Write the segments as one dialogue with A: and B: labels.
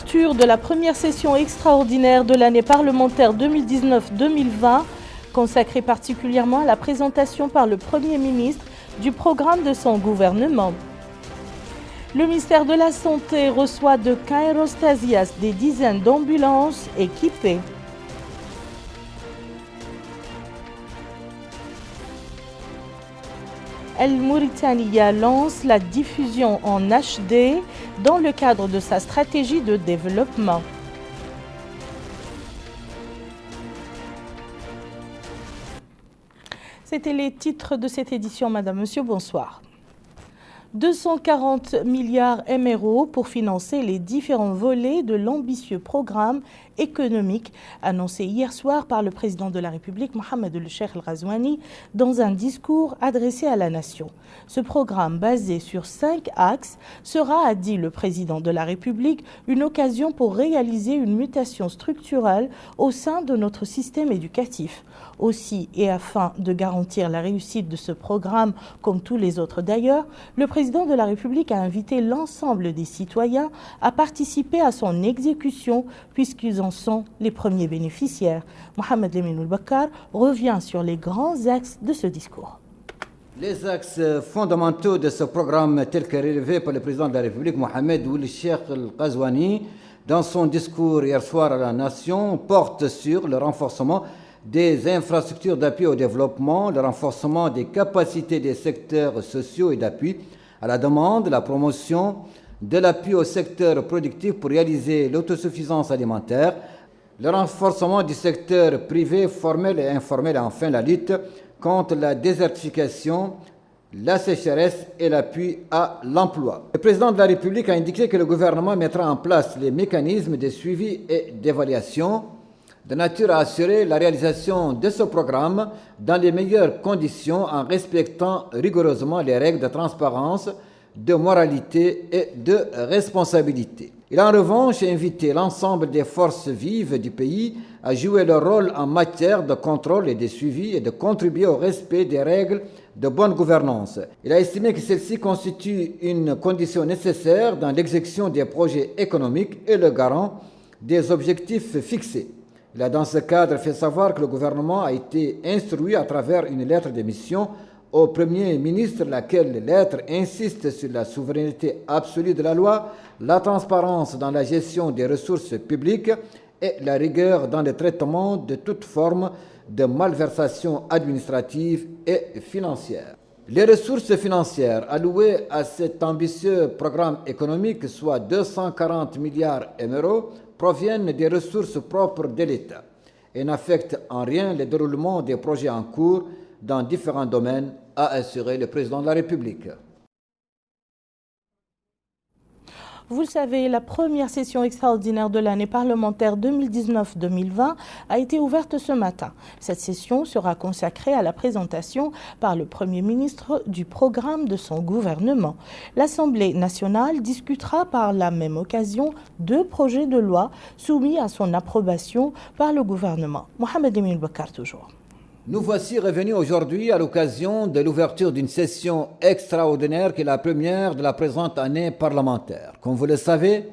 A: l'ouverture de la première session extraordinaire de l'année parlementaire 2019-2020, consacrée particulièrement à la présentation par le Premier ministre du programme de son gouvernement. Le ministère de la Santé reçoit de Cairo-Stasias des dizaines d'ambulances équipées. El Mauritania lance la diffusion en HD dans le cadre de sa stratégie de développement. C'était les titres de cette édition. Madame, Monsieur, bonsoir. 240 milliards MRO pour financer les différents volets de l'ambitieux programme économique annoncé hier soir par le président de la République, Mohamed El Cheikh El Ghazouani, dans un discours adressé à la nation. Ce programme, basé sur 5 axes, sera, a dit le président de la République, une occasion pour réaliser une mutation structurelle au sein de notre système éducatif. Aussi, et afin de garantir la réussite de ce programme, comme tous les autres d'ailleurs, le président de la République a invité l'ensemble des citoyens à participer à son exécution puisqu'ils en sont les premiers bénéficiaires. Mohamed Lemine Bakar revient sur les grands axes de ce discours.
B: Les axes fondamentaux de ce programme tels que relevés par le président de la République, Mohamed El Cheikh El Ghazouani, dans son discours hier soir à la nation, portent sur le renforcement des infrastructures d'appui au développement, le renforcement des capacités des secteurs sociaux et d'appui à la demande, la promotion de l'appui au secteur productif pour réaliser l'autosuffisance alimentaire, le renforcement du secteur privé formel et informel et enfin la lutte contre la désertification, la sécheresse et l'appui à l'emploi. Le président de la République a indiqué que le gouvernement mettra en place les mécanismes de suivi et d'évaluation de nature à assurer la réalisation de ce programme dans les meilleures conditions en respectant rigoureusement les règles de transparence, de moralité et de responsabilité. Il a en revanche invité l'ensemble des forces vives du pays à jouer leur rôle en matière de contrôle et de suivi et de contribuer au respect des règles de bonne gouvernance. Il a estimé que celle-ci constitue une condition nécessaire dans l'exécution des projets économiques et le garant des objectifs fixés. Il a dans ce cadre fait savoir que le gouvernement a été instruit à travers une lettre de mission au Premier ministre, laquelle lettre insiste sur la souveraineté absolue de la loi, la transparence dans la gestion des ressources publiques et la rigueur dans le traitement de toute forme de malversation administrative et financière. Les ressources financières allouées à cet ambitieux programme économique, soit 240 milliards €, proviennent des ressources propres de l'État et n'affectent en rien le déroulement des projets en cours dans différents domaines, a assuré le président de la République.
A: Vous le savez, la première session extraordinaire de l'année parlementaire 2019-2020 a été ouverte ce matin. Cette session sera consacrée à la présentation par le Premier ministre du programme de son gouvernement. L'Assemblée nationale discutera par la même occasion 2 projets de loi soumis à son approbation par le gouvernement. Mohamed Lemine Bakar toujours.
B: Nous voici revenus aujourd'hui à l'occasion de l'ouverture d'une session extraordinaire qui est la première de la présente année parlementaire. Comme vous le savez,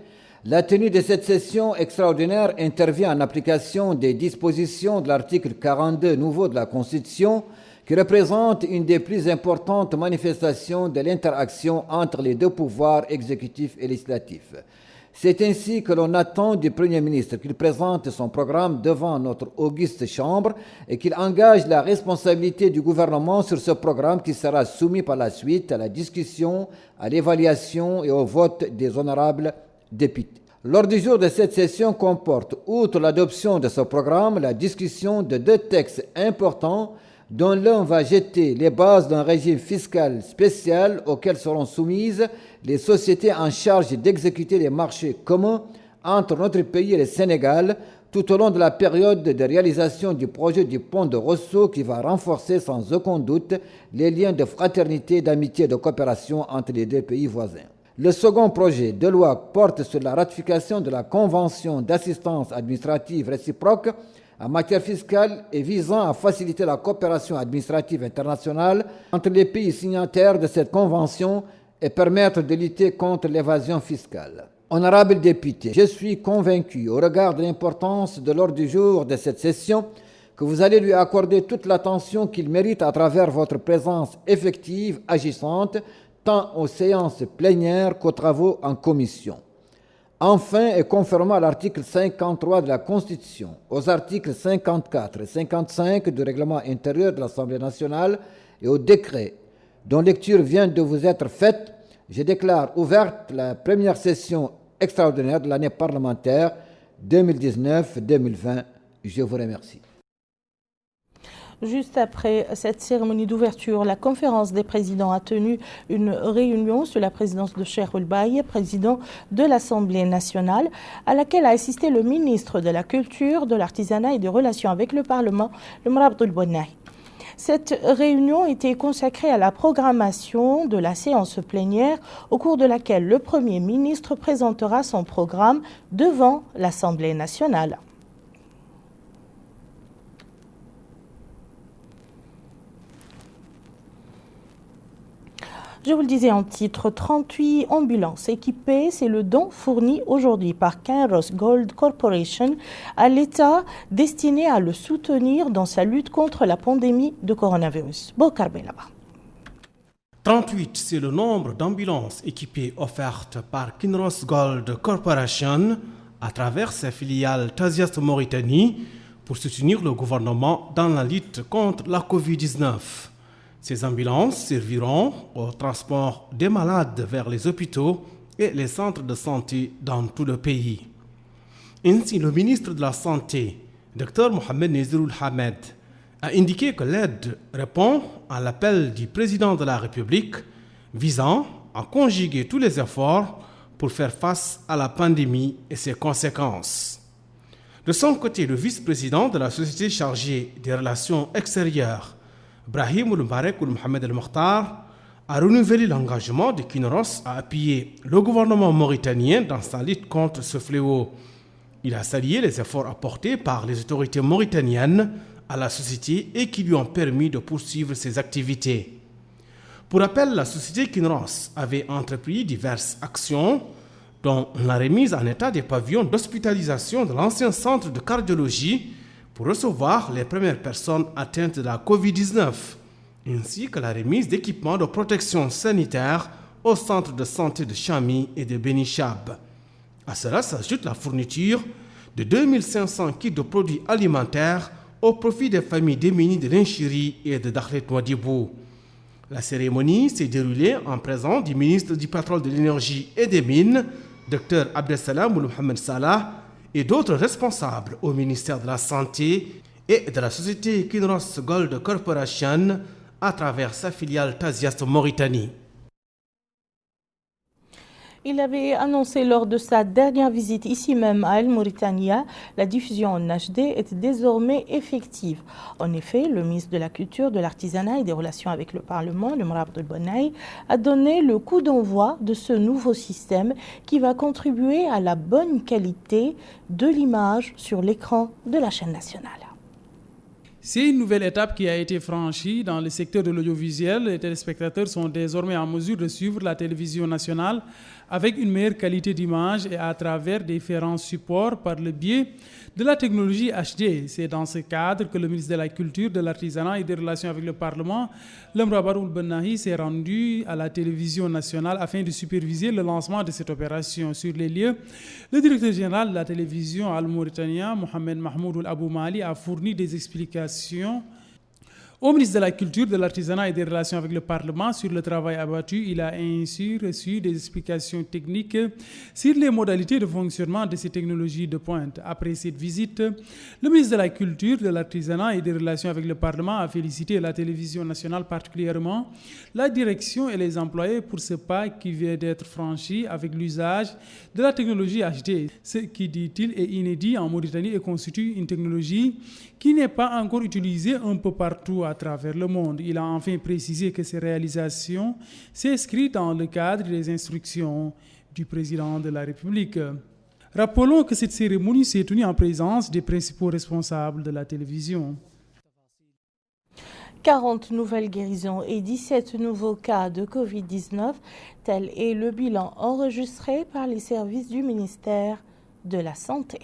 B: la tenue de cette session extraordinaire intervient en application des dispositions de l'article 42 nouveau de la Constitution qui représente une des plus importantes manifestations de l'interaction entre les 2 pouvoirs exécutifs et législatifs. C'est ainsi que l'on attend du Premier ministre qu'il présente son programme devant notre auguste Chambre et qu'il engage la responsabilité du gouvernement sur ce programme qui sera soumis par la suite à la discussion, à l'évaluation et au vote des honorables députés. L'ordre du jour de cette session comporte, outre l'adoption de ce programme, la discussion de 2 textes importants dont l'un va jeter les bases d'un régime fiscal spécial auquel seront soumises les sociétés en charge d'exécuter les marchés communs entre notre pays et le Sénégal tout au long de la période de réalisation du projet du pont de Rosso qui va renforcer sans aucun doute les liens de fraternité, d'amitié et de coopération entre les 2 pays voisins. Le second projet de loi porte sur la ratification de la Convention d'assistance administrative réciproque en matière fiscale et visant à faciliter la coopération administrative internationale entre les pays signataires de cette convention et permettre de lutter contre l'évasion fiscale. Honorables députés, je suis convaincu, au regard de l'importance de l'ordre du jour de cette session, que vous allez lui accorder toute l'attention qu'il mérite à travers votre présence effective, agissante, tant aux séances plénières qu'aux travaux en commission. Enfin, et conformément à l'article 53 de la Constitution, aux articles 54 et 55 du règlement intérieur de l'Assemblée nationale et au décret dont lecture vient de vous être faite, je déclare ouverte la première session extraordinaire de l'année parlementaire 2019-2020. Je vous remercie.
A: Juste après cette cérémonie d'ouverture, la conférence des présidents a tenu une réunion sous la présidence de Cheikh Ould-Baye, président de l'Assemblée nationale, à laquelle a assisté le ministre de la Culture, de l'Artisanat et des Relations avec le Parlement, le Mr Abdoul Bonnahi. Cette réunion était consacrée à la programmation de la séance plénière, au cours de laquelle le Premier ministre présentera son programme devant l'Assemblée nationale. Je vous le disais en titre, 38 ambulances équipées, c'est le don fourni aujourd'hui par Kinross Gold Corporation à l'État destiné à le soutenir dans sa lutte contre la pandémie de coronavirus. Bokar Belaba.
C: 38, c'est le nombre d'ambulances équipées offertes par Kinross Gold Corporation à travers ses filiales Tasiast Mauritanie pour soutenir le gouvernement dans la lutte contre la Covid-19. Ces ambulances serviront au transport des malades vers les hôpitaux et les centres de santé dans tout le pays. Ainsi, le ministre de la Santé, Dr Mohamed Nezirul Hamed, a indiqué que l'aide répond à l'appel du président de la République visant à conjuguer tous les efforts pour faire face à la pandémie et ses conséquences. De son côté, le vice-président de la société chargée des relations extérieures, Brahim Ould-Mbarek Mohamed El-Mokhtar, a renouvelé l'engagement de Kinross à appuyer le gouvernement mauritanien dans sa lutte contre ce fléau. Il a salué les efforts apportés par les autorités mauritaniennes à la société et qui lui ont permis de poursuivre ses activités. Pour rappel, la société Kinross avait entrepris diverses actions, dont la remise en état des pavillons d'hospitalisation de l'ancien centre de cardiologie pour recevoir les premières personnes atteintes de la Covid-19, ainsi que la remise d'équipements de protection sanitaire au centre de santé de Chami et de Benichab. À cela s'ajoute la fourniture de 2500 kits de produits alimentaires au profit des familles démunies de l'Inchiri et de Dakhlet Nouadhibou. La cérémonie s'est déroulée en présence du ministre du Pétrole, de l'Énergie et des Mines, Dr Abdessalam Mohamed Salah, et d'autres responsables au ministère de la Santé et de la société Kinross Gold Corporation à travers sa filiale Tasiast Mauritanie.
A: Il avait annoncé lors de sa dernière visite ici même à El Mauritania, la diffusion en HD est désormais effective. En effet, le ministre de la Culture, de l'Artisanat et des Relations avec le Parlement, le Mr Abdoul Bonnahi, a donné le coup d'envoi de ce nouveau système qui va contribuer à la bonne qualité de l'image sur l'écran de la chaîne nationale.
D: C'est une nouvelle étape qui a été franchie dans le secteur de l'audiovisuel. Les téléspectateurs sont désormais en mesure de suivre la télévision nationale avec une meilleure qualité d'image et à travers différents supports par le biais de la technologie HD. C'est dans ce cadre que le ministre de la Culture, de l'Artisanat et des Relations avec le Parlement, le Mr Abdoul Bonnahi, s'est rendu à la télévision nationale afin de superviser le lancement de cette opération. Sur les lieux, le directeur général de la télévision al-Mauritania, Mohamed Mahmoud Ould-Abou Mali, a fourni des explications au ministre de la Culture, de l'Artisanat et des Relations avec le Parlement sur le travail abattu. Il a ainsi reçu des explications techniques sur les modalités de fonctionnement de ces technologies de pointe. Après cette visite, le ministre de la Culture, de l'Artisanat et des Relations avec le Parlement a félicité la télévision nationale, particulièrement la direction et les employés pour ce pas qui vient d'être franchi avec l'usage de la technologie HD. Ce qui, dit-il, est inédit en Mauritanie et constitue une technologie qui n'est pas encore utilisée un peu partout à travers le monde. Il a enfin précisé que ces réalisations s'inscrivent dans le cadre des instructions du président de la République. Rappelons que cette cérémonie s'est tenue en présence des principaux responsables de la télévision.
A: 40 nouvelles guérisons et 17 nouveaux cas de Covid-19, tel est le bilan enregistré par les services du ministère de la Santé.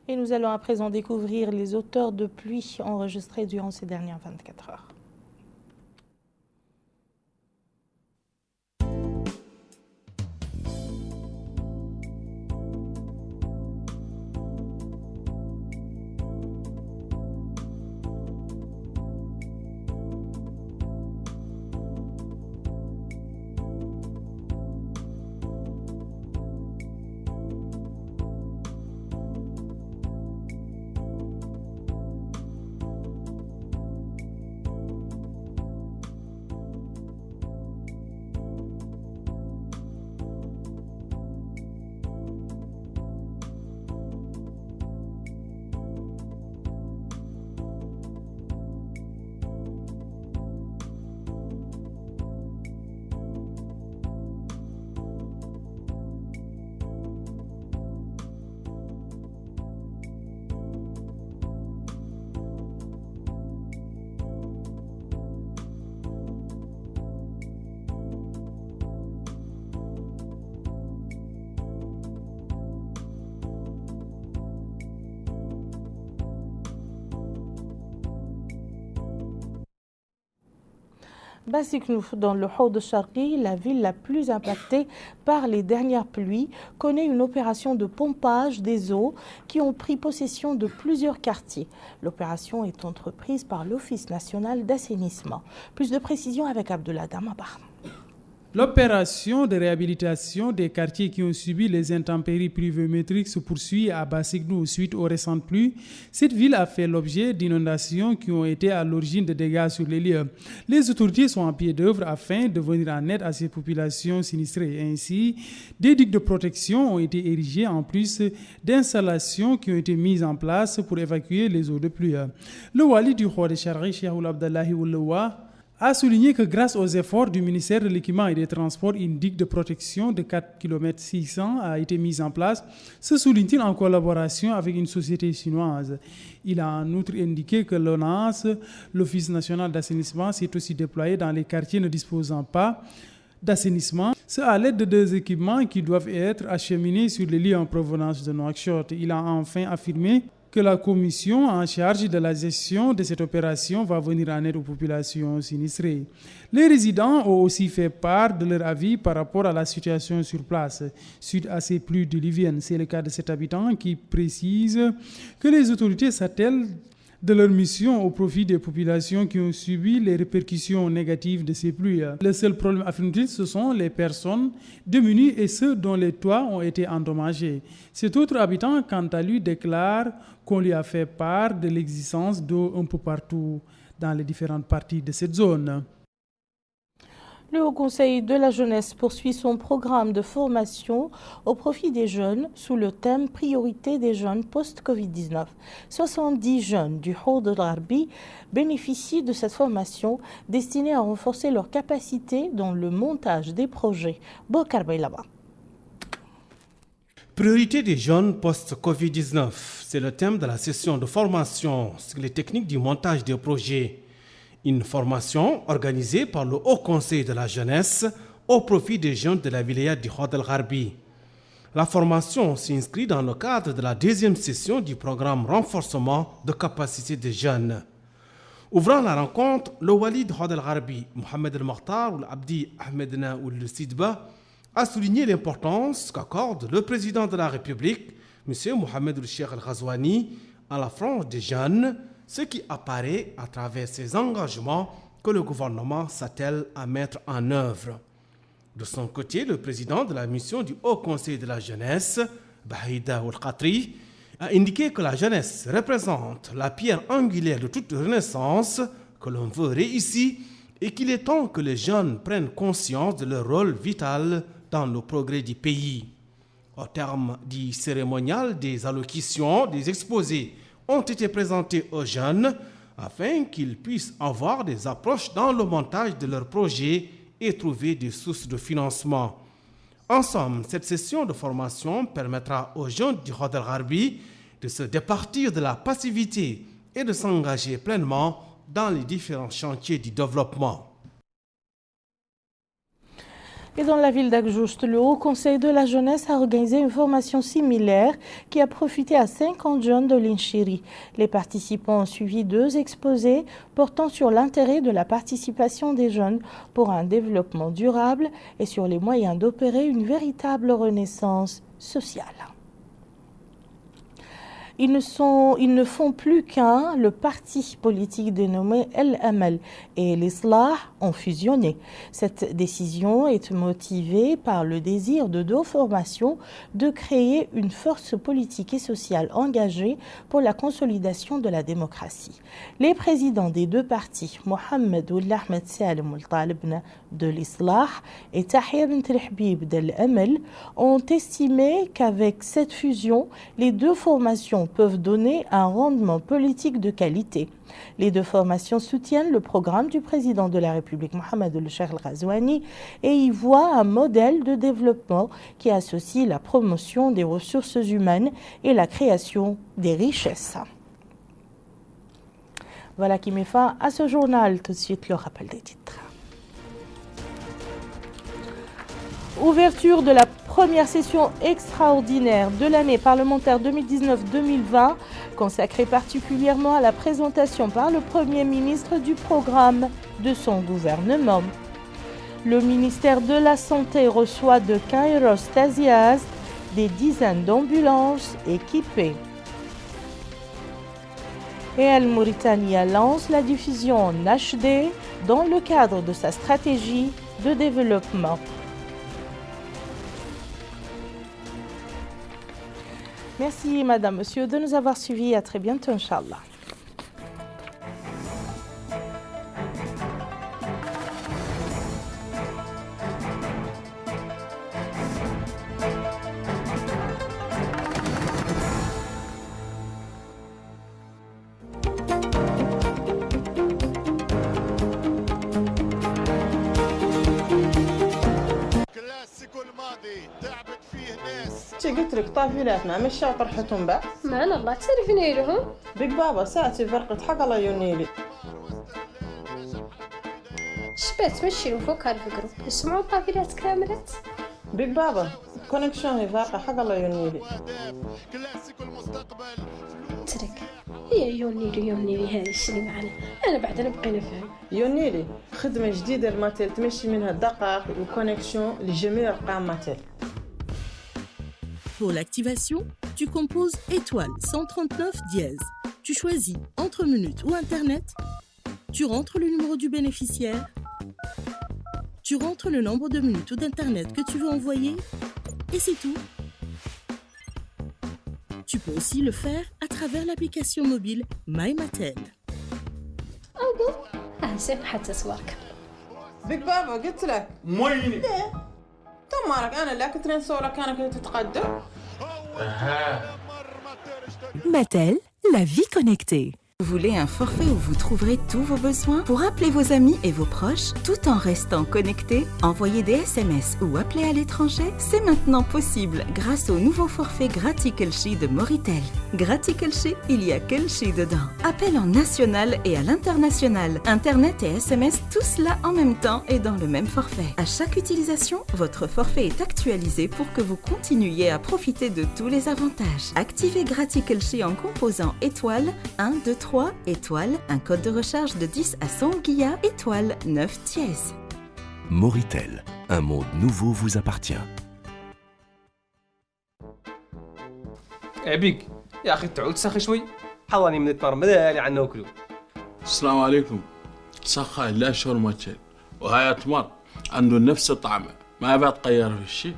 A: Et nous allons à présent découvrir les auteurs de pluies enregistrées durant ces dernières 24 heures. Bassiknou, dans le Haut Charqi, la ville la plus impactée par les dernières pluies, connaît une opération de pompage des eaux qui ont pris possession de plusieurs quartiers. L'opération est entreprise par l'Office national d'assainissement. Plus de précisions avec Abdullah Damabar.
D: L'opération de réhabilitation des quartiers qui ont subi les intempéries pluviométriques se poursuit à Bassiknou suite aux récentes pluies. Cette ville a fait l'objet d'inondations qui ont été à l'origine de dégâts sur les lieux. Les autorités sont en pied d'œuvre afin de venir en aide à ces populations sinistrées. Ainsi, des digues de protection ont été érigées en plus d'installations qui ont été mises en place pour évacuer les eaux de pluie. Le wali du Roi de Charqi, Cheikh Abdallahi Oulawa, a souligné que grâce aux efforts du ministère de l'Équipement et des Transports, une digue de protection de 4,6 km a été mise en place, se souligne-t-il en collaboration avec une société chinoise. Il a en outre indiqué que l'ONAS, l'Office national d'assainissement, s'est aussi déployé dans les quartiers ne disposant pas d'assainissement, c'est à l'aide de deux équipements qui doivent être acheminés sur les lieux en provenance de Nouakchott. Il a enfin affirmé que la commission en charge de la gestion de cette opération va venir en aide aux populations sinistrées. Les résidents ont aussi fait part de leur avis par rapport à la situation sur place suite à ces pluies diluviennes. C'est le cas de cet habitant qui précise que les autorités s'attellent de leur mission au profit des populations qui ont subi les répercussions négatives de ces pluies. Le seul problème, affirme-t-il, ce sont les personnes démunies et ceux dont les toits ont été endommagés. Cet autre habitant, quant à lui, déclare qu'on lui a fait part de l'existence d'eau un peu partout dans les différentes parties de cette zone.
A: Le Haut Conseil de la jeunesse poursuit son programme de formation au profit des jeunes sous le thème Priorité des jeunes post-Covid-19. 70 jeunes du Haut de l'Arbi bénéficient de cette formation destinée à renforcer leurs capacités dans le montage des projets. Bokar Baylaba.
C: Priorité des jeunes post-Covid-19, c'est le thème de la session de formation sur les techniques du montage des projets. Une formation organisée par le Haut Conseil de la jeunesse au profit des jeunes de la wilaya du Haut el-Gharbi. La formation s'inscrit dans le cadre de la deuxième session du programme renforcement de capacité des jeunes. Ouvrant la rencontre, le wali du Haut el-Gharbi, Mohamed el-Mokhtar ou l'Abdi Ahmedna ou le Sidba, a souligné l'importance qu'accorde le président de la République, M. Mohamed el-Cheikh el-Ghazouani, à la frange des jeunes, ce qui apparaît à travers ces engagements que le gouvernement s'attelle à mettre en œuvre. De son côté, le président de la mission du Haut Conseil de la jeunesse, Bahida Oul-Khatri, a indiqué que la jeunesse représente la pierre angulaire de toute renaissance que l'on veut réussir et qu'il est temps que les jeunes prennent conscience de leur rôle vital dans le progrès du pays. Au terme du cérémonial, des allocutions, des exposés ont été présentés aux jeunes afin qu'ils puissent avoir des approches dans le montage de leurs projets et trouver des sources de financement. En somme, cette session de formation permettra aux jeunes du Khor al-Gharbi de se départir de la passivité et de s'engager pleinement dans les différents chantiers du développement.
A: Et dans la ville d'Akjoujt, le Haut Conseil de la jeunesse a organisé une formation similaire qui a profité à 50 jeunes de l'Inchiri. Les participants ont suivi 2 exposés portant sur l'intérêt de la participation des jeunes pour un développement durable et sur les moyens d'opérer une véritable renaissance sociale. Ils ne font plus qu'un, le parti politique dénommé El Amal et l'Islah ont fusionné. Cette décision est motivée par le désir de 2 formations de créer une force politique et sociale engagée pour la consolidation de la démocratie. Les présidents des 2 partis, Mohamed Ould Ahmed Salem Ould Talibna de l'Islah et Tahia Bint El-Habib d'El Amal, ont estimé qu'avec cette fusion, les 2 formations peuvent donner un rendement politique de qualité. Les 2 formations soutiennent le programme du président de la République, Mohamed El-Cheikh Al-Ghazouani, et y voient un modèle de développement qui associe la promotion des ressources humaines et la création des richesses. Voilà qui met fin à ce journal. Tout de suite, le rappel des titres. Ouverture de la première session extraordinaire de l'année parlementaire 2019-2020, consacrée particulièrement à la présentation par le Premier ministre du programme de son gouvernement. Le ministère de la Santé reçoit de Kairos Taziast des dizaines d'ambulances équipées. Et Al Mauritania lance la diffusion en HD dans le cadre de sa stratégie de développement. Merci, madame, monsieur, de nous avoir suivis. À très bientôt, Inch'Allah.
E: قلت لك طافيلاتنا مش طرحتهم بقى
F: مان الله تعرفني لهم
E: بيك بابا ساعتي فرقت حق الله يونيلي
F: شبات تمشي فوق هالفكرة يسمعوا الطافيلات كاملات
E: بيك بابا كونكشن هي فارقة حق الله يونيلي
F: ترك هي يونيلي هذا الشيء اللي معنا انا بعد نبقى نفهم
E: يونيلي خدمة جديدة الماتيل تمشي منها الدقائق وكونكشن لجميع ارقام ماتيل.
G: Pour l'activation, tu composes étoile 139 dièse. Tu choisis entre minutes ou Internet. Tu rentres le numéro du bénéficiaire. Tu rentres le nombre de minutes ou d'Internet que tu veux envoyer. Et c'est tout. Tu peux aussi le faire à travers l'application mobile MyMatel.
F: Oh bon? زين حتى تبارك الله.
E: بيك بابا قلت لك.
H: مويني.
E: تمارك أنا لا كنت نصورك كانك تتقدم.
I: Matel, la vie connectée. Vous voulez un forfait où vous trouverez tous vos besoins pour appeler vos amis et vos proches tout en restant connecté? Envoyer des SMS ou appeler à l'étranger? C'est maintenant possible grâce au nouveau forfait Gratikelchi de Moritel. Gratikelchi, il y a Kelchi dedans. Appel en national et à l'international. Internet et SMS, tout cela en même temps et dans le même forfait. À chaque utilisation, votre forfait est actualisé pour que vous continuiez à profiter de tous les avantages. Activez Gratikelchi en composant étoile 1, 2, 3, étoile, un code de recharge de 10 à 100 gigas, étoile 9 dièse.
J: Moritel, un monde nouveau vous appartient.
K: عبيك يا أخي تعود تسخي شوي حضني من التمر مدالي عنا وكلو.
H: السلام عليكم. سخى لا شاورما تشيل وهاي تمر عنده نفس الطعم ما بتغير في الشيء.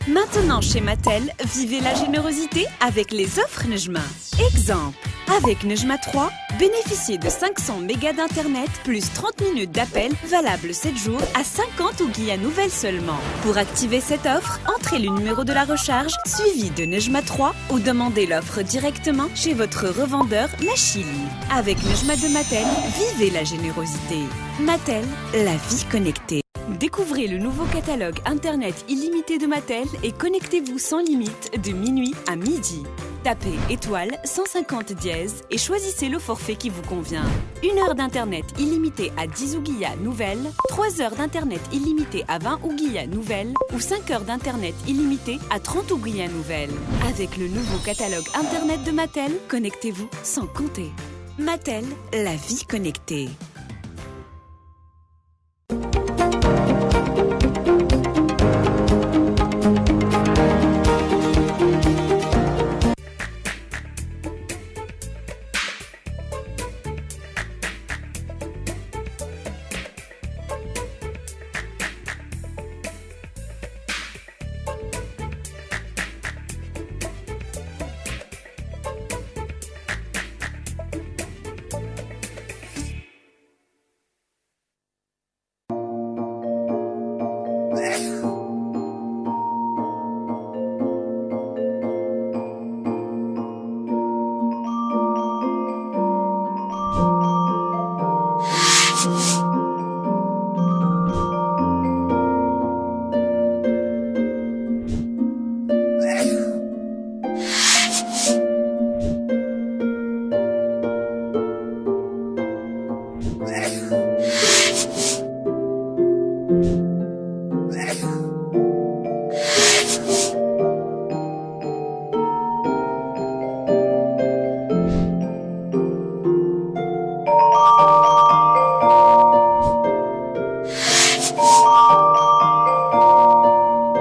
I: Maintenant chez Mattel, vivez la générosité avec les offres Nejma. Exemple, avec Nejma 3,
L: Bénéficiez de 500 mégas d'internet plus 30 minutes d'appel valable 7 jours à 50 ouguiya nouvelles seulement. Pour activer cette offre, entrez le numéro de la recharge suivi de Nejma 3 ou demandez l'offre directement chez votre revendeur Machili. Avec Nejma de Mattel, vivez la générosité. Mattel, la vie connectée. Découvrez le nouveau catalogue Internet illimité de Mattel et connectez-vous sans limite de minuit à midi. Tapez étoile 150 dièse et choisissez le forfait qui vous convient. 1 heure d'Internet illimité à 10 ouguiya nouvelles, 3 heures d'Internet illimité à 20 ouguiya nouvelles ou 5 heures d'Internet illimité à 30 ouguiya nouvelles. Avec le nouveau catalogue Internet de Mattel, connectez-vous sans compter. Mattel, la vie connectée.